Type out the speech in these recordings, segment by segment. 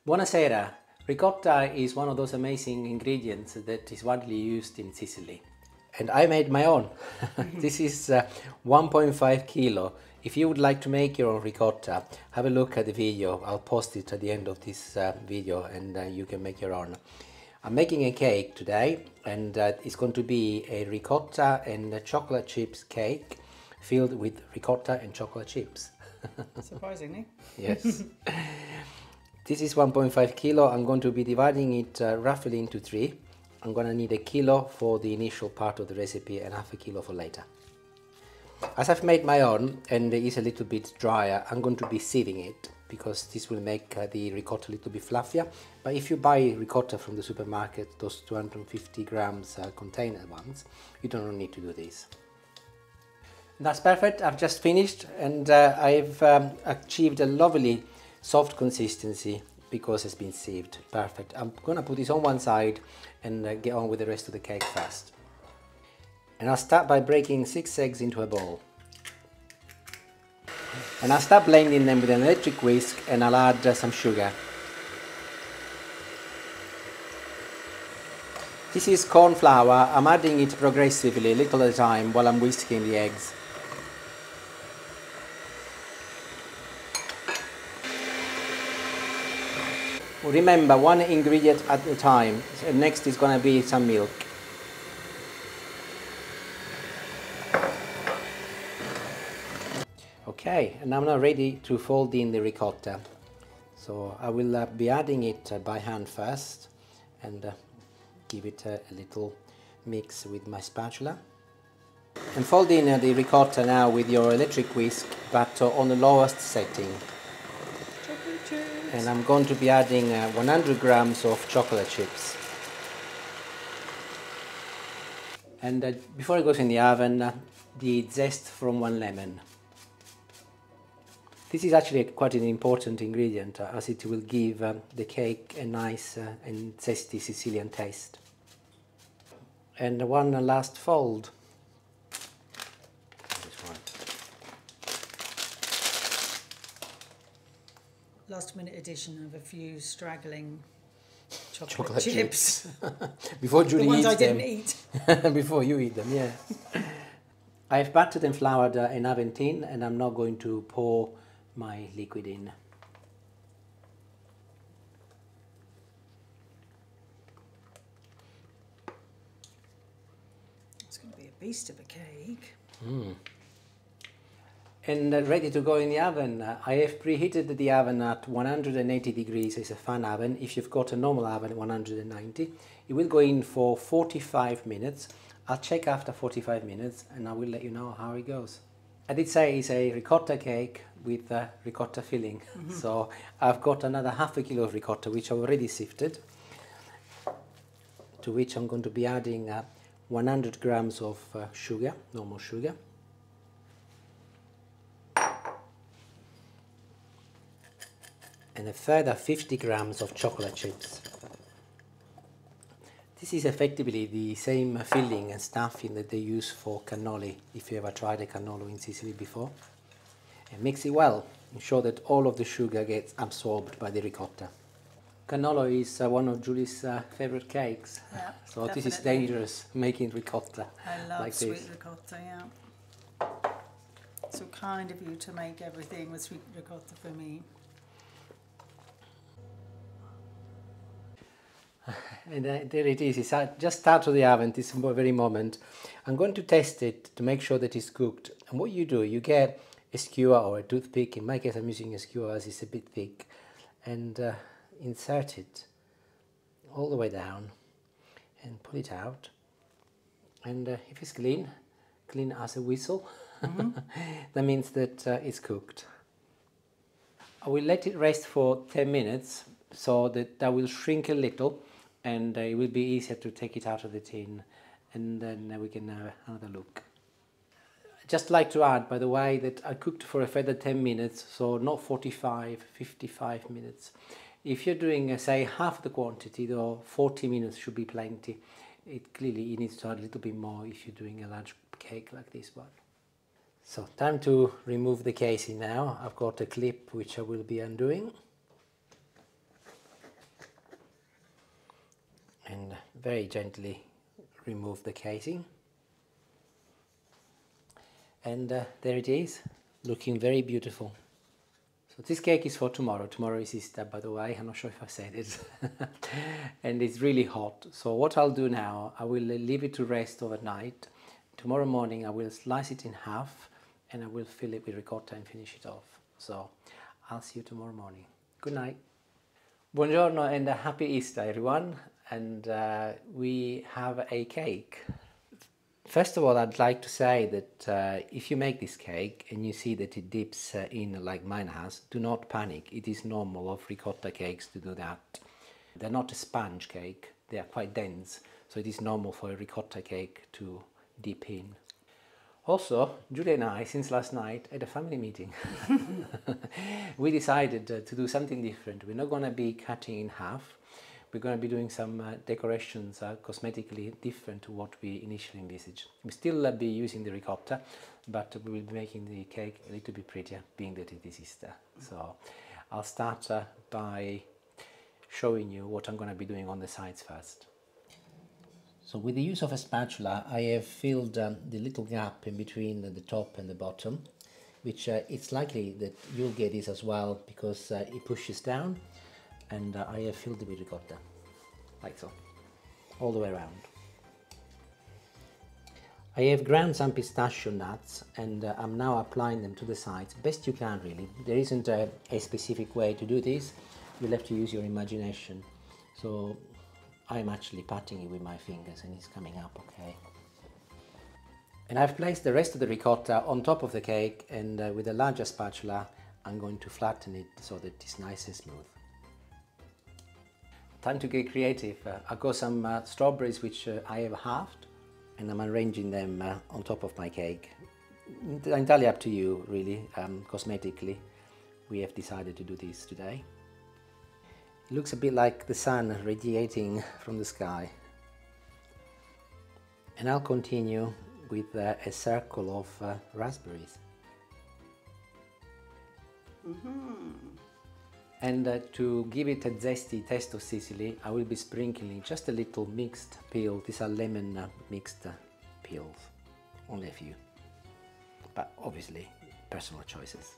Buonasera! Ricotta is one of those amazing ingredients that is widely used in Sicily. And I made my own. This is 1.5 kilo. If you would like to make your own ricotta, have a look at the video. I'll post it at the end of this video and you can make your own. I'm making a cake today and it's going to be a ricotta and chocolate chips cake filled with ricotta and chocolate chips. Surprisingly. Yes. This is 1.5 kilo. I'm going to be dividing it roughly into 3. I'm going to need 1 kilo for the initial part of the recipe and half a kilo for later. As I've made my own and it is a little bit drier, I'm going to be sieving it because this will make the ricotta a little bit fluffier. But if you buy ricotta from the supermarket, those 250 grams container ones, you don't need to do this. That's perfect. I've just finished and I've achieved a lovely soft consistency because it's been sieved. Perfect. I'm gonna put this on one side and get on with the rest of the cake first. And I'll start by breaking 6 eggs into a bowl. And I'll start blending them with an electric whisk and I'll add some sugar. This is corn flour. I'm adding it progressively, a little at a time, while I'm whisking the eggs. Remember, one ingredient at a time. Next is going to be some milk. Okay, and I'm now ready to fold in the ricotta. So I will be adding it by hand first and give it a little mix with my spatula. And fold in the ricotta now with your electric whisk, but on the lowest setting. And I'm going to be adding 100 grams of chocolate chips. And before it goes in the oven, the zest from 1 lemon. This is actually quite an important ingredient as it will give the cake a nice and zesty Sicilian taste. And one last fold. Last minute addition of a few straggling chocolate chips. Before Julie the ones eats I didn't eat. Before you eat them, yeah. I've battered and floured an oven tin and I'm now going to pour my liquid in. It's going to be a beast of a cake. And ready to go in the oven. I have preheated the oven at 180 degrees. It's a fan oven. If you've got a normal oven, 190. It will go in for 45 minutes. I'll check after 45 minutes and I will let you know how it goes. I did say it's a ricotta cake with ricotta filling. So I've got another half a kilo of ricotta which I've already sifted, to which I'm going to be adding 100 grams of sugar, normal sugar. And a further 50 grams of chocolate chips. This is effectively the same filling and stuffing that they use for cannoli, if you ever tried a cannolo in Sicily before. And mix it well, ensure that all of the sugar gets absorbed by the ricotta. Cannolo is one of Julie's favourite cakes, Yeah, so definitely. This is dangerous, making ricotta I love like sweet this. ricotta, yeah. So kind of you to make everything with sweet ricotta for me. And there it is, it's just out of the oven this very moment. I'm going to test it to make sure that it's cooked. And what you do, you get a skewer or a toothpick. In my case I'm using a skewer as it's a bit thick. And insert it all the way down and pull it out. And if it's clean as a whistle, that means that it's cooked. I will let it rest for 10 minutes so that will shrink a little and it will be easier to take it out of the tin, and then we can have another look. Just like to add, by the way, that I cooked for a further 10 minutes, so not 45, 55 minutes. If you're doing, say, half the quantity, though, 40 minutes should be plenty. Clearly you need to add a little bit more if you're doing a large cake like this one. So, time to remove the casing now. I've got a clip which I will be undoing. very gently remove the casing. And there it is, looking very beautiful. So this cake is for tomorrow. Tomorrow is Easter, by the way. I'm not sure if I said it. And it's really hot. So what I'll do now, I will leave it to rest overnight. Tomorrow morning I will slice it in half and I will fill it with ricotta and finish it off. So I'll see you tomorrow morning. Good night. Buongiorno and a happy Easter, everyone. And we have a cake. First of all, I'd like to say that if you make this cake and you see that it dips in like mine has, do not panic. It is normal of ricotta cakes to do that. They're not a sponge cake, they are quite dense, so it is normal for a ricotta cake to dip in. Also, Julia and I, since last night, had a family meeting. We decided to do something different. We're not going to be cutting in half. We're going to be doing some decorations cosmetically different to what we initially envisaged. We'll still be using the ricotta, but we will be making the cake a little bit prettier, being that it is Easter. So I'll start by showing you what I'm going to be doing on the sides first. So with the use of a spatula, I have filled the little gap in between the top and the bottom, which it's likely that you'll get this as well because it pushes down. And I have filled it with ricotta, like so, all the way around. I have ground some pistachio nuts and I'm now applying them to the sides, best you can really. There isn't a specific way to do this, you'll have to use your imagination. So I'm actually patting it with my fingers and it's coming up okay. And I've placed the rest of the ricotta on top of the cake and with a larger spatula I'm going to flatten it so that it's nice and smooth. Time to get creative. I've got some strawberries which I have halved and I'm arranging them on top of my cake. Entirely up to you really, cosmetically. We have decided to do this today. It looks a bit like the sun radiating from the sky. And I'll continue with a circle of raspberries. And to give it a zesty taste of Sicily, I will be sprinkling just a little mixed peel. These are lemon mixed peels, only a few, but obviously personal choices.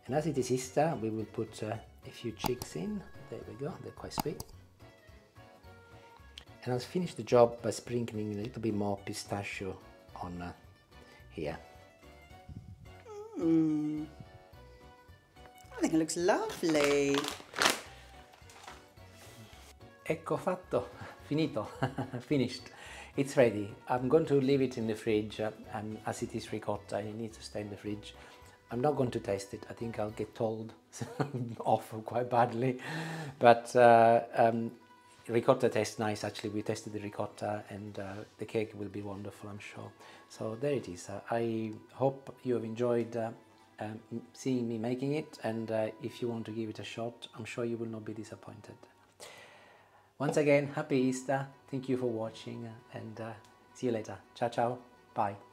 And as it is Easter, we will put a few chicks in. There we go, they're quite sweet. And I'll finish the job by sprinkling a little bit more pistachio on here. I think it looks lovely. Ecco fatto, finito, finished. It's ready. I'm going to leave it in the fridge as it is ricotta and it needs to stay in the fridge. I'm not going to taste it. I think I'll get told off quite badly. But ricotta tastes nice actually. We tested the ricotta and the cake will be wonderful, I'm sure. So there it is. I hope you have enjoyed seeing me making it, and if you want to give it a shot, I'm sure you will not be disappointed. Once again, happy Easter, thank you for watching, and see you later. Ciao ciao, bye.